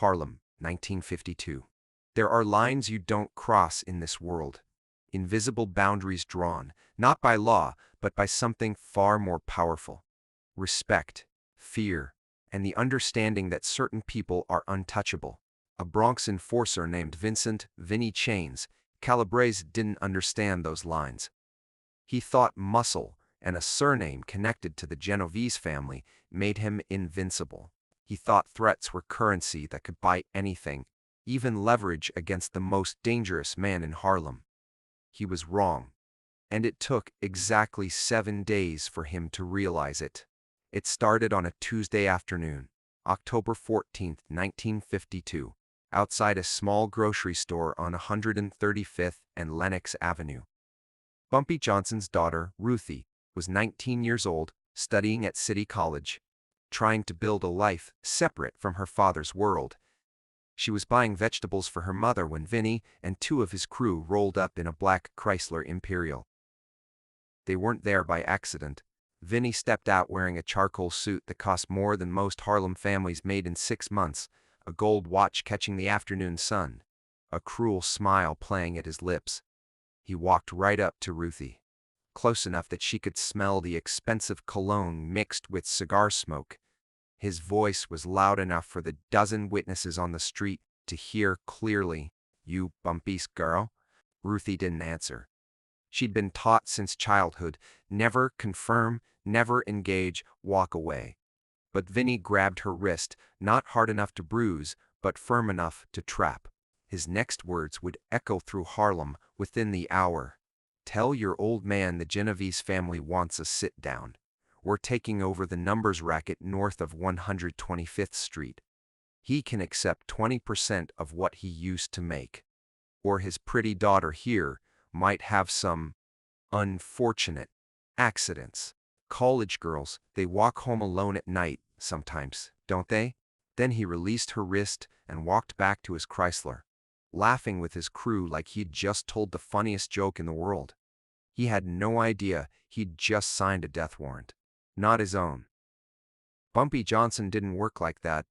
Harlem, 1952. There are lines you don't cross in this world. Invisible boundaries drawn, not by law, but by something far more powerful. Respect, fear, and the understanding that certain people are untouchable. A Bronx enforcer named Vincent "Vinny" Chains Calabrese didn't understand those lines. He thought muscle and a surname connected to the Genovese family made him invincible. He thought threats were currency that could buy anything, even leverage against the most dangerous man in Harlem. He was wrong, and it took exactly 7 days for him to realize it. It started on a Tuesday afternoon, October 14, 1952, outside a small grocery store on 135th and Lenox Avenue. Bumpy Johnson's daughter, Ruthie, was 19 years old, studying at City College, trying to build a life separate from her father's world. She was buying vegetables for her mother when Vinny and 2 of his crew rolled up in a black Chrysler Imperial. They weren't there by accident. Vinny stepped out wearing a charcoal suit that cost more than most Harlem families made in 6 months, a gold watch catching the afternoon sun, a cruel smile playing at his lips. He walked right up to Ruthie, close enough that she could smell the expensive cologne mixed with cigar smoke. His voice was loud enough for the dozen witnesses on the street to hear clearly. "You Bumpy's girl?" Ruthie didn't answer. She'd been taught since childhood, never confirm, never engage, walk away. But Vinny grabbed her wrist, not hard enough to bruise, but firm enough to trap. His next words would echo through Harlem within the hour. "Tell your old man the Genovese family wants a sit-down. We're taking over the numbers racket north of 125th Street. He can accept 20% of what he used to make. Or his pretty daughter here might have some unfortunate accidents. College girls, they walk home alone at night sometimes, don't they?" Then he released her wrist and walked back to his Chrysler, laughing with his crew like he'd just told the funniest joke in the world. He had no idea he'd just signed a death warrant. Not his own. Bumpy Johnson didn't work like that.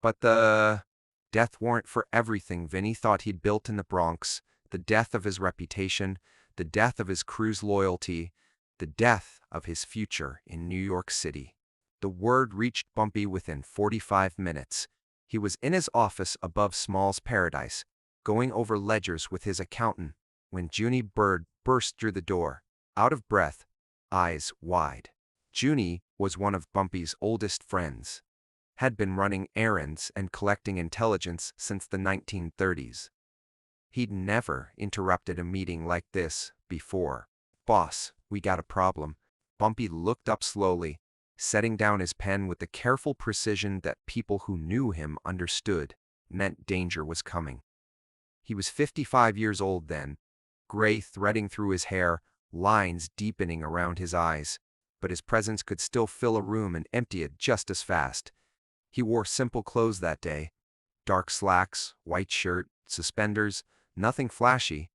But the death warrant for everything Vinny thought he'd built in the Bronx, the death of his reputation, the death of his crew's loyalty, the death of his future in New York City. The word reached Bumpy within 45 minutes. He was in his office above Small's Paradise, going over ledgers with his accountant, when Junie Bird burst through the door, out of breath, eyes wide. Junie was one of Bumpy's oldest friends, had been running errands and collecting intelligence since the 1930s. He'd never interrupted a meeting like this before. "Boss, we got a problem." Bumpy looked up slowly, setting down his pen with the careful precision that people who knew him understood meant danger was coming. He was 55 years old then, gray threading through his hair, lines deepening around his eyes, but his presence could still fill a room and empty it just as fast. He wore simple clothes that day, dark slacks, white shirt, suspenders, nothing flashy.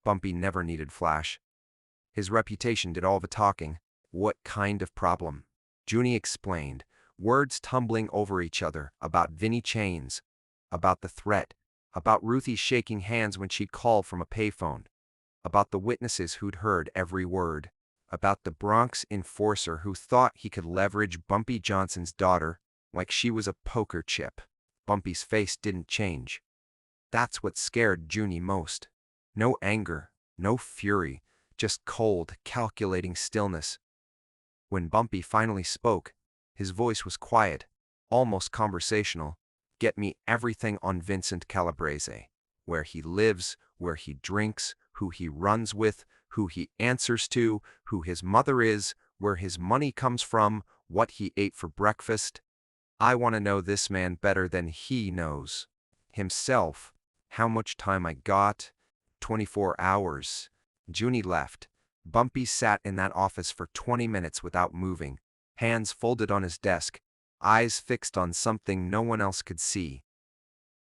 Bumpy never needed flash. His reputation did all the talking. "What kind of problem?" Junie explained, words tumbling over each other, about Vinny Chains, about the threat, about Ruthie shaking hands when she'd call from a payphone, about the witnesses who'd heard every word, about the Bronx enforcer who thought he could leverage Bumpy Johnson's daughter like she was a poker chip. Bumpy's face didn't change. That's what scared Junie most. No anger, no fury, just cold, calculating stillness. When Bumpy finally spoke, his voice was quiet, almost conversational. "Get me everything on Vincent Calabrese. Where he lives, where he drinks, who he runs with, who he answers to, who his mother is, where his money comes from, what he ate for breakfast. I want to know this man better than he knows himself. How much time I got? 24 hours. Junie left. Bumpy sat in that office for 20 minutes without moving, hands folded on his desk, eyes fixed on something no one else could see.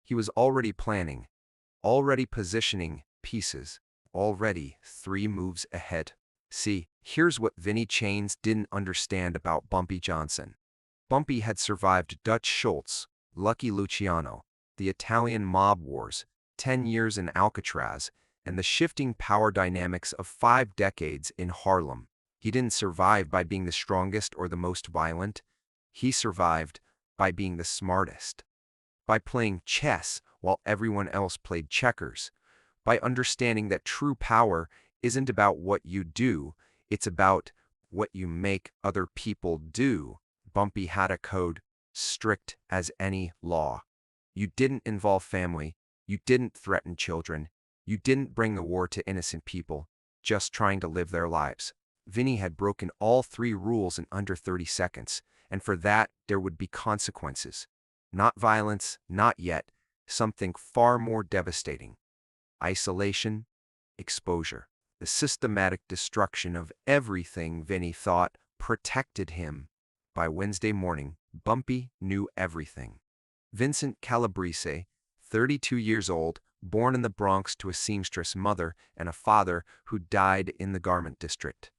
He was already planning, already positioning pieces, already 3 moves ahead. See, here's what Vinny Chains didn't understand about Bumpy Johnson. Bumpy had survived Dutch Schultz, Lucky Luciano, the Italian mob wars, 10 years in Alcatraz, and the shifting power dynamics of 5 decades in Harlem. He didn't survive by being the strongest or the most violent. He survived by being the smartest, by playing chess while everyone else played checkers, by understanding that true power isn't about what you do, it's about what you make other people do. Bumpy had a code, strict as any law. You didn't involve family, you didn't threaten children, you didn't bring the war to innocent people, just trying to live their lives. Vinny had broken all 3 rules in under 30 seconds, and for that there would be consequences. Not violence, not yet, something far more devastating. Isolation, exposure, the systematic destruction of everything Vinny thought protected him. By Wednesday morning, Bumpy knew everything. Vincent Calabrese, 32 years old, born in the Bronx to a seamstress mother and a father who died in the garment district.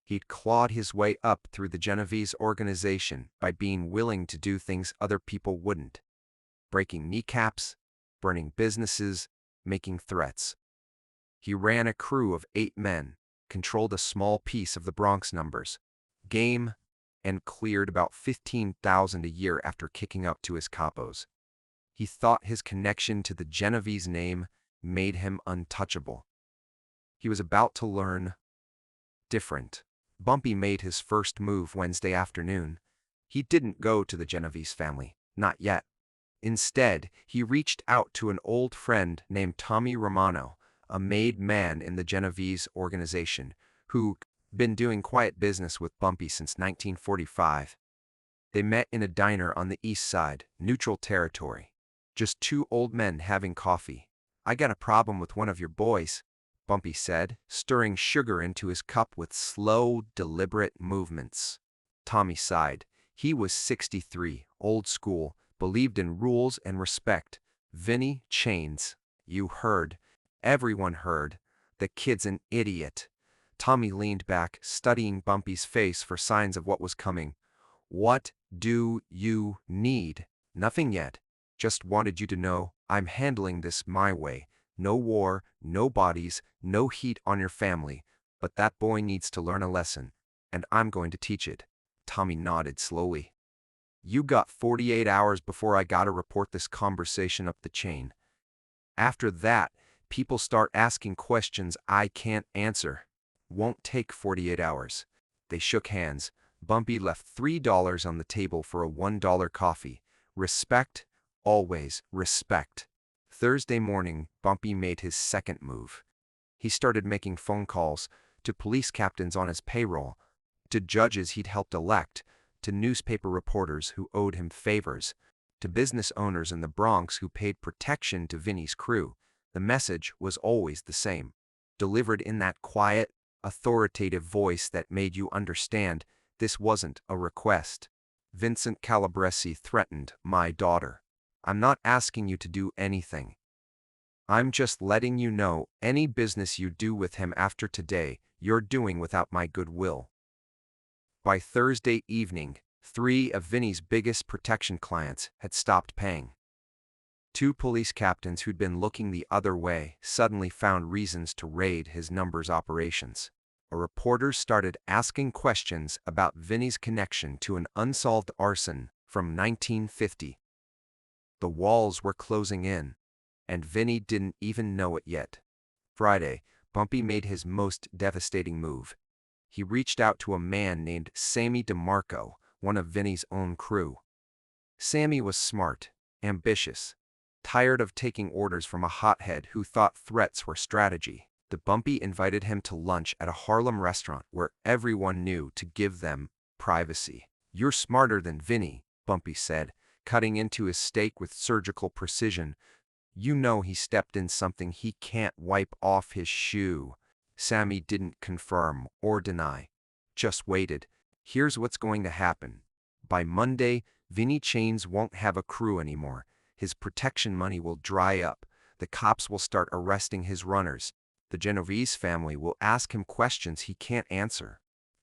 He'd clawed his way up through the Genovese organization by being willing to do things other people wouldn't. Breaking kneecaps, burning businesses, making threats. He ran a crew of 8 men, controlled a small piece of the Bronx numbers, game, and cleared about $15,000 a year after kicking up to his capos. He thought his connection to the Genovese name made him untouchable. He was about to learn different. Bumpy made his first move Wednesday afternoon. He didn't go to the Genovese family, not yet. Instead, he reached out to an old friend named Tommy Romano, a made man in the Genovese organization, who'd been doing quiet business with Bumpy since 1945. They met in a diner on the east side, neutral territory. Just 2 old men having coffee. "I got a problem with one of your boys," Bumpy said, stirring sugar into his cup with slow, deliberate movements. Tommy sighed. He was 63, old school, believed in rules and respect. "Vinny Chains. You heard. Everyone heard. The kid's an idiot." Tommy leaned back, studying Bumpy's face for signs of what was coming. "What do you need?" "Nothing yet. Just wanted you to know I'm handling this my way. No war, no bodies, no heat on your family, but that boy needs to learn a lesson, and I'm going to teach it." Tommy nodded slowly. "You got 48 hours before I gotta report this conversation up the chain. After that, people start asking questions I can't answer." "Won't take 48 hours. They shook hands. Bumpy left $3 on the table for a $1 coffee. Respect, always respect. Thursday morning, Bumpy made his second move. He started making phone calls to police captains on his payroll, to judges he'd helped elect, to newspaper reporters who owed him favors, to business owners in the Bronx who paid protection to Vinny's crew. The message was always the same, delivered in that quiet, authoritative voice that made you understand this wasn't a request. Vincent Calabrese threatened, "My daughter. I'm not asking you to do anything. I'm just letting you know any business you do with him after today, you're doing without my goodwill." By Thursday evening, 3 of Vinny's biggest protection clients had stopped paying. 2 police captains who'd been looking the other way suddenly found reasons to raid his numbers operations. A reporter started asking questions about Vinny's connection to an unsolved arson from 1950. The walls were closing in, and Vinny didn't even know it yet. Friday, Bumpy made his most devastating move. He reached out to a man named Sammy DeMarco, one of Vinny's own crew. Sammy was smart, ambitious, tired of taking orders from a hothead who thought threats were strategy. The Bumpy invited him to lunch at a Harlem restaurant where everyone knew to give them privacy. "You're smarter than Vinny," Bumpy said, cutting into his steak with surgical precision. "You know he stepped in something he can't wipe off his shoe." Sammy didn't confirm or deny, just waited. "Here's what's going to happen. By Monday, Vinny Chains won't have a crew anymore. His protection money will dry up. The cops will start arresting his runners. The Genovese family will ask him questions he can't answer.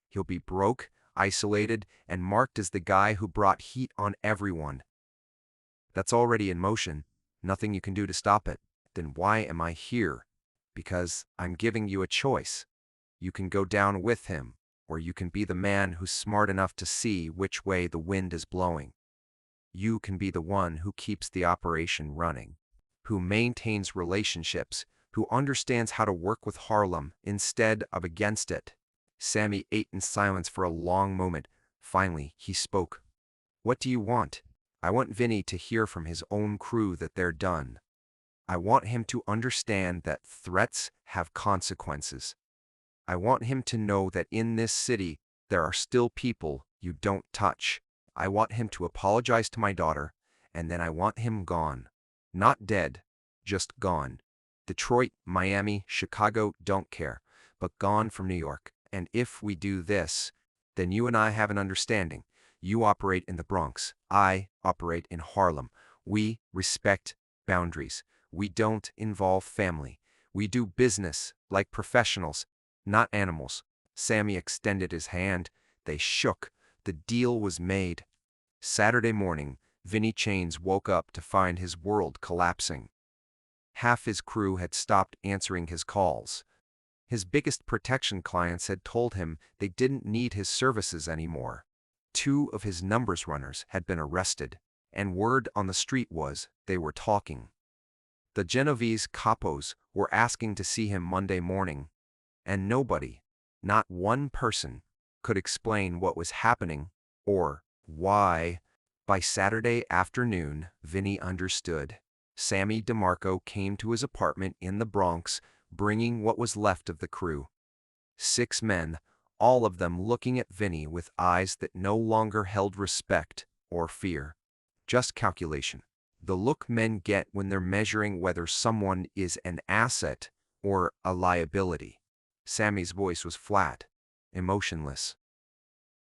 He'll be broke, isolated, and marked as the guy who brought heat on everyone." That's already in motion. Nothing you can do to stop it. Then why am I here? Because I'm giving you a choice. You can go down with him, or you can be the man who's smart enough to see which way the wind is blowing. You can be the one who keeps the operation running, who maintains relationships, who understands how to work with Harlem instead of against it. Sammy ate in silence for a long moment. Finally, he spoke. What do you want? I want Vinny to hear from his own crew that they're done. I want him to understand that threats have consequences. I want him to know that in this city, there are still people you don't touch. I want him to apologize to my daughter, and then I want him gone. Not dead, just gone. Detroit, Miami, Chicago, don't care, but gone from New York. And if we do this, then you and I have an understanding. You operate in the Bronx. I operate in Harlem. We respect boundaries. We don't involve family. We do business like professionals, not animals. Sammy extended his hand. They shook. The deal was made. Saturday morning, Vinny Chains woke up to find his world collapsing. Half his crew had stopped answering his calls. His biggest protection clients had told him they didn't need his services anymore. 2 of his numbers runners had been arrested, and word on the street was they were talking. The Genovese capos were asking to see him Monday morning, and nobody, not one person, could explain what was happening or why. By Saturday afternoon, Vinny understood. Sammy DeMarco came to his apartment in the Bronx, bringing what was left of the crew. 6 men, all of them looking at Vinny with eyes that no longer held respect or fear. Just calculation. The look men get when they're measuring whether someone is an asset or a liability. Sammy's voice was flat, emotionless.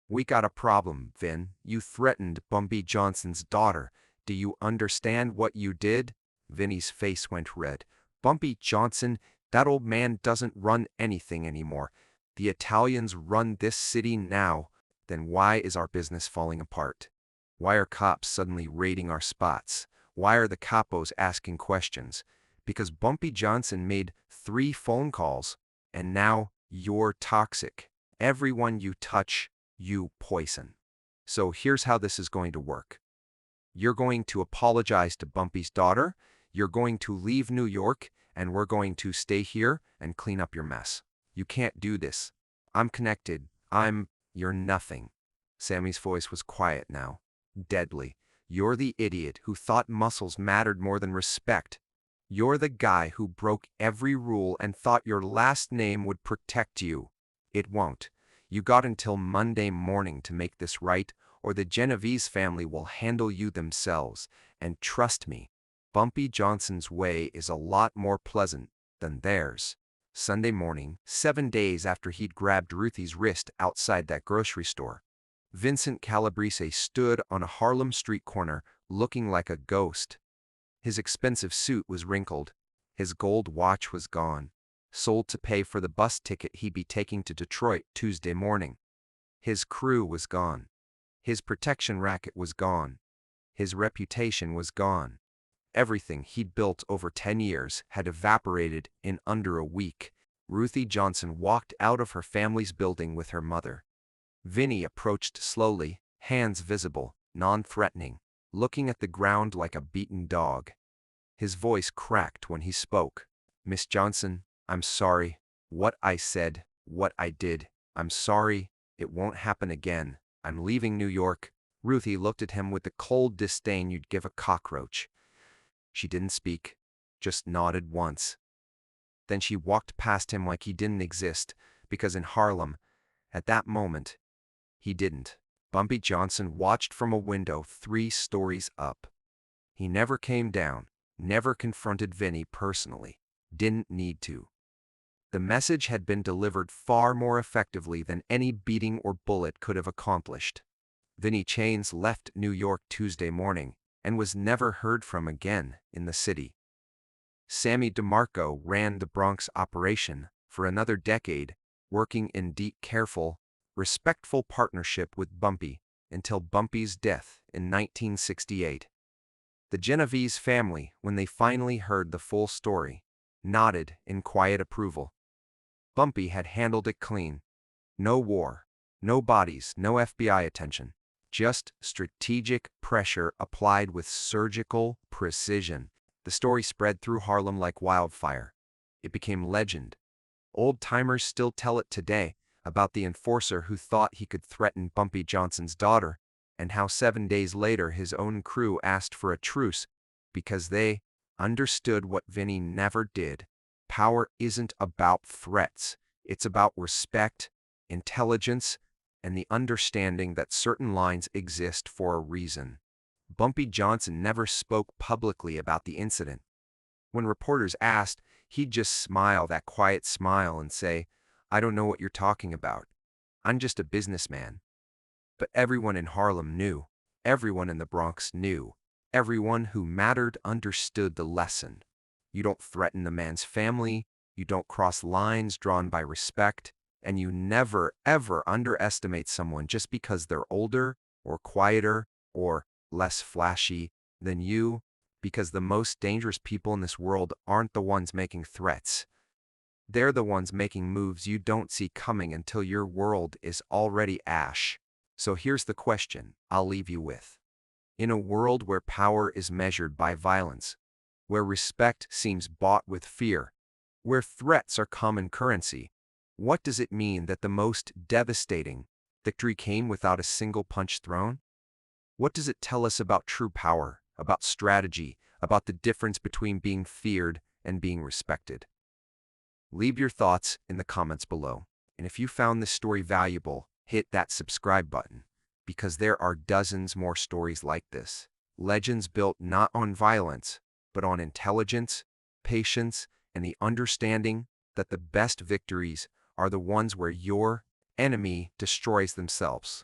We got a problem, Vin. You threatened Bumpy Johnson's daughter. Do you understand what you did? Vinny's face went red. Bumpy Johnson, that old man doesn't run anything anymore. The Italians run this city now. Then why is our business falling apart? Why are cops suddenly raiding our spots? Why are the capos asking questions? Because Bumpy Johnson made 3 phone calls, and now you're toxic. Everyone you touch, you poison. So here's how this is going to work. You're going to apologize to Bumpy's daughter, you're going to leave New York, and we're going to stay here and clean up your mess. You can't do this. I'm connected. You're nothing. Sammy's voice was quiet now, deadly. You're the idiot who thought muscles mattered more than respect. You're the guy who broke every rule and thought your last name would protect you. It won't. You got until Monday morning to make this right, or the Genovese family will handle you themselves. And trust me, Bumpy Johnson's way is a lot more pleasant than theirs. Sunday morning, 7 days after he'd grabbed Ruthie's wrist outside that grocery store, Vincent Calabrese stood on a Harlem street corner looking like a ghost. His expensive suit was wrinkled. His gold watch was gone, sold to pay for the bus ticket he'd be taking to Detroit Tuesday morning. His crew was gone. His protection racket was gone. His reputation was gone. Everything he'd built over 10 years had evaporated in under a week. Ruthie Johnson walked out of her family's building with her mother. Vinny approached slowly, hands visible, non-threatening, looking at the ground like a beaten dog. His voice cracked when he spoke. Miss Johnson, I'm sorry. What I said, what I did, I'm sorry. It won't happen again. I'm leaving New York. Ruthie looked at him with the cold disdain you'd give a cockroach. She didn't speak, just nodded once. Then she walked past him like he didn't exist, because in Harlem, at that moment, he didn't. Bumpy Johnson watched from a window 3 stories up. He never came down, never confronted Vinny personally, didn't need to. The message had been delivered far more effectively than any beating or bullet could have accomplished. Vinny Chains left New York Tuesday morning and was never heard from again in the city. Sammy DeMarco ran the Bronx operation for another decade, working in deep, careful, respectful partnership with Bumpy until Bumpy's death in 1968. The Genovese family, when they finally heard the full story, nodded in quiet approval. Bumpy had handled it clean. No war, no bodies, no FBI attention. Just strategic pressure applied with surgical precision. The story spread through Harlem like wildfire. It became legend. Old-timers still tell it today about the enforcer who thought he could threaten Bumpy Johnson's daughter, and how 7 days later his own crew asked for a truce because they understood what Vinny never did. Power isn't about threats. It's about respect, intelligence, and the understanding that certain lines exist for a reason. Bumpy Johnson never spoke publicly about the incident. When reporters asked, he'd just smile that quiet smile and say, "I don't know what you're talking about. I'm just a businessman." But everyone in Harlem knew. Everyone in the Bronx knew. Everyone who mattered understood the lesson. You don't threaten the man's family, you don't cross lines drawn by respect, and you never, ever underestimate someone just because they're older, or quieter, or less flashy than you, because the most dangerous people in this world aren't the ones making threats. They're the ones making moves you don't see coming until your world is already ash. So here's the question I'll leave you with. In a world where power is measured by violence, where respect seems bought with fear, where threats are common currency, what does it mean that the most devastating victory came without a single punch thrown? What does it tell us about true power, about strategy, about the difference between being feared and being respected? Leave your thoughts in the comments below. And if you found this story valuable, hit that subscribe button, because there are dozens more stories like this. Legends built not on violence, but on intelligence, patience, and the understanding that the best victories are the ones where your enemy destroys themselves.